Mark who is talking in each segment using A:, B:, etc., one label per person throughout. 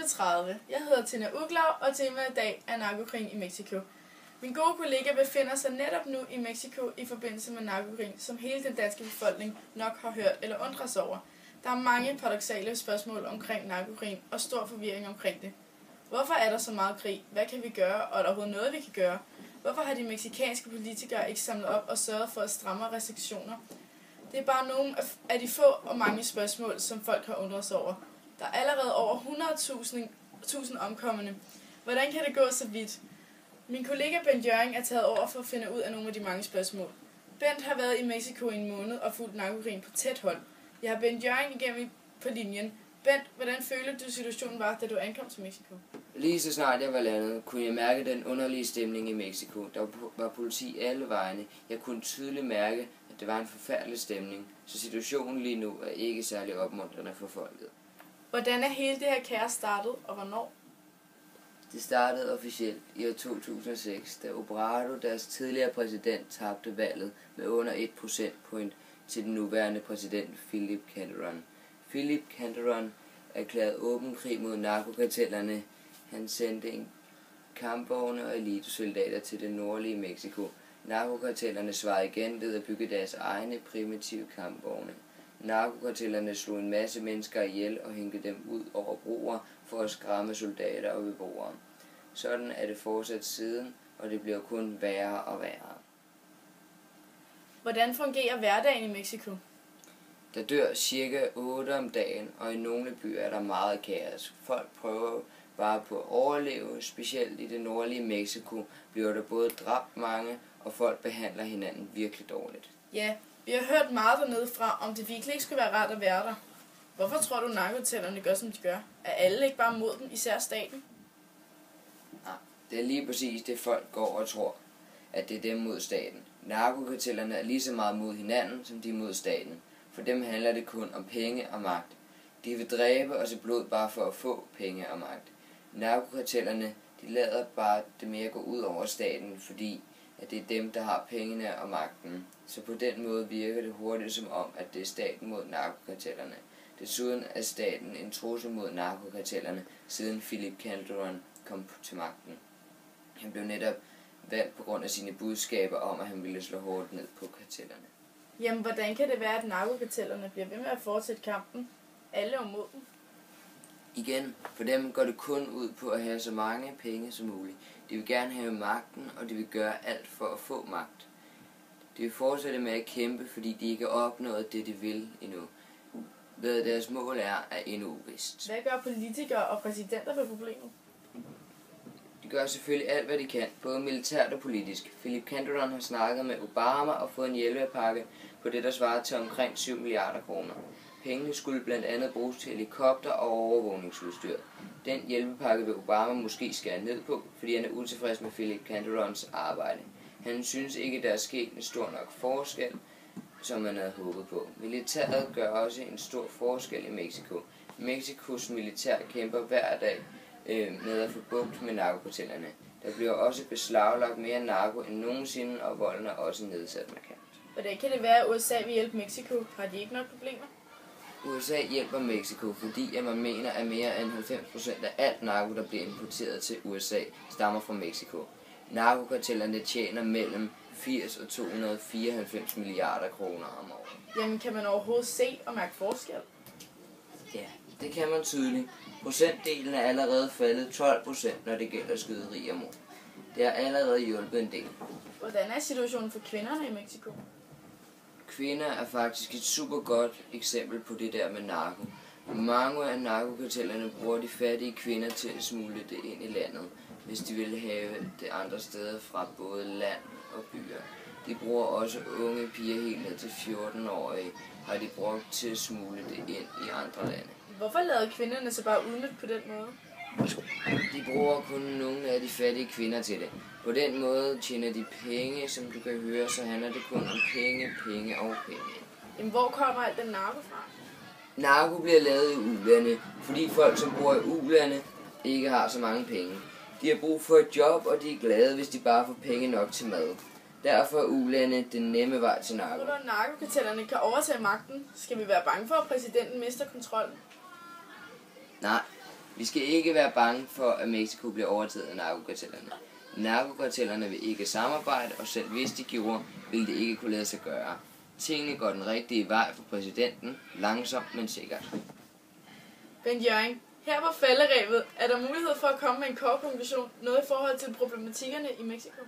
A: 11:30. Jeg hedder Tina Uglau, og temaet i dag er narkokrigen i Mexico. Min gode kollega befinder sig netop nu i Mexico i forbindelse med narkokrigen, som hele den danske befolkning nok har hørt eller undret sig over. Der er mange paradoksale spørgsmål omkring narkokrigen og stor forvirring omkring det. Hvorfor er der så meget krig? Hvad kan vi gøre, og er der overhovedet noget, vi kan gøre? Hvorfor har de mexicanske politikere ikke samlet op og sørget for at stramme restriktioner? Det er bare nogle af de få og mange spørgsmål, som folk har undret sig over. Der er allerede over 100.000 omkommende. Hvordan kan det gå så vidt? Min kollega Bent Jørring er taget over for at finde ud af nogle af de mange spørgsmål. Bent har været i Mexico i en måned og fulgt narkokrigen på tæt hold. Jeg har Bent Jørring igennem på linjen. Bent, hvordan følte du situationen var, da du ankom til Mexico?
B: Lige så snart jeg var landet, kunne jeg mærke den underlige stemning i Mexico. Der var politi alle vegne. Jeg kunne tydeligt mærke, at det var en forfærdelig stemning, så situationen lige nu er ikke særlig opmuntrende for folket.
A: Hvordan er hele det her kaos startet, og hvornår?
B: Det startede officielt i år 2006, da Obrador, deres tidligere præsident, tabte valget med under 1 procentpoint til den nuværende præsident Felipe Calderón. Felipe Calderón erklærede åben krig mod narkokartellerne. Han sendte en kampvogne og elitesoldater til det nordlige Mexico. Narkokartellerne svarede igen ved at bygge deres egne primitive kampvogne. Narkokartellerne slog en masse mennesker ihjel og hængte dem ud over broer for at skræmme soldater og beboere. Sådan er det fortsat siden, og det bliver kun værre og værre.
A: Hvordan fungerer hverdagen i Mexico?
B: Der dør cirka 8 om dagen, og i nogle byer er der meget kaos. Folk prøver bare på at overleve, specielt i det nordlige Mexico bliver der både dræbt mange, og folk behandler hinanden virkelig dårligt.
A: Ja, vi har hørt meget dernede fra, om det virkelig ikke skulle være rart at være der. Hvorfor tror du, narkokartellerne gør, som de gør? Er alle ikke bare mod dem, især staten?
B: Nej, det er lige præcis det, folk går og tror, at det er dem mod staten. Narkokartellerne er lige så meget mod hinanden, som de er mod staten. For dem handler det kun om penge og magt. De vil dræbe og se blod bare for at få penge og magt. Narkokartellerne, de lader bare det mere gå ud over staten, fordi at det er dem, der har pengene og magten. Så på den måde virker det hurtigt som om, at det er staten mod narkokartellerne. Desuden er staten en trussel mod narkokartellerne, siden Felipe Calderón kom til magten. Han blev netop valgt på grund af sine budskaber om, at han ville slå hårdt ned på kartellerne.
A: Jamen, hvordan kan det være, at narkokartellerne bliver ved med at fortsætte kampen? Alle er mod dem.
B: Igen, for dem går det kun ud på at have så mange penge som muligt. De vil gerne have magten, og de vil gøre alt for at få magt. De vil fortsætte med at kæmpe, fordi de ikke har opnået det, de vil endnu. Hvad deres mål er endnu uvist.
A: Hvad gør politikere og præsidenter for problemet?
B: De gør selvfølgelig alt, hvad de kan, både militært og politisk. Felipe Calderón har snakket med Obama og fået en hjælpepakke på det, der svarer til omkring 7 milliarder kroner. Pengene skulle blandt andet bruges til helikopter og overvågningsudstyr. Den hjælpepakke vil Obama måske skære ned på, fordi han er utilfreds med Felipe Calderóns arbejde. Han synes ikke, der er sket en stor nok forskel, som man havde håbet på. Militæret gør også en stor forskel i Mexico. Mexicos militær kæmper hver dag med at få bugt med narkokartellerne. Der bliver også beslaglagt mere narko end nogensinde, og volden er også nedsat markant.
A: Hvordan kan det være, at USA vil hjælpe Mexico? Har de ikke nogen problemer?
B: USA hjælper Mexico, fordi at man mener, at mere end 90% af alt narko, der bliver importeret til USA, stammer fra Mexico. Narkokartellerne tjener mellem 80 og 294 milliarder kroner om året.
A: Jamen, kan man overhovedet se og mærke forskel?
B: Ja, det kan man tydeligt. Procentdelen er allerede faldet 12%, når det gælder skyderi og mord. Det har allerede hjulpet en del.
A: Hvordan er situationen for kvinderne i Mexico?
B: Kvinder er faktisk et super godt eksempel på det der med narko. Mange af narkokartellerne bruger de fattige kvinder til at smule det ind i landet, hvis de vil have det andre steder fra både land og byer. De bruger også unge piger helt ned til 14-årige, har de brugt til at smule det ind i andre lande.
A: Hvorfor lader kvinderne så bare udnytte på den måde?
B: De bruger kun nogle af de fattige kvinder til det. På den måde tjener de penge, som du kan høre, så handler det kun om penge, penge og penge.
A: Jamen, hvor kommer alt den narko fra?
B: Narko bliver lavet i ulande, fordi folk, som bor i ulande, ikke har så mange penge. De har brug for et job, og de er glade, hvis de bare får penge nok til mad. Derfor er ulande den nemme vej til narko.
A: Når narkokartellerne kan overtage magten, skal vi være bange for, at præsidenten mister kontrollen?
B: Nej, Vi skal ikke være bange for, at Mexico bliver overtaget af narkokartellerne. Narkokartellerne vil ikke samarbejde, og selv hvis de gjorde, ville det ikke kunne lade sig gøre. Tingene går den rigtige vej for præsidenten, langsomt men sikkert.
A: Bent Jørgen, her på falderevet er der mulighed for at komme med en kort konklusion, noget i forhold til problematikkerne i Mexico.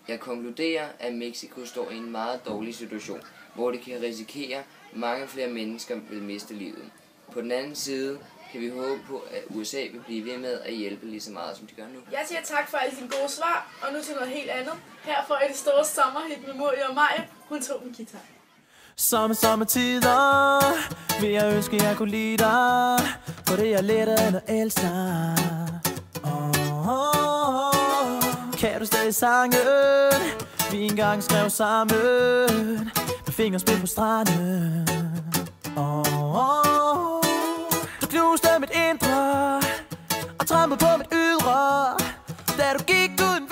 B: Jeg konkluderer, at Mexico står i en meget dårlig situation, hvor det kan risikere, at mange flere mennesker vil miste livet. På den anden side kan vi håbe på, at USA vil blive ved med at hjælpe lige så meget, som de gør nu.
A: Jeg siger tak for alle dine gode svar, og nu til noget helt andet. Her får I det store sommerhit med Muriel og Maja. Hun tog min guitar.
C: Sommetider vil jeg ønske, jeg kunne lide dig, for det er lettere end at elske dig. Kan du stadig sangen, vi engang skrev sammen, med fingerspil på stranden. Du knuste mit indre og trampede på mit ydre, da du gik uden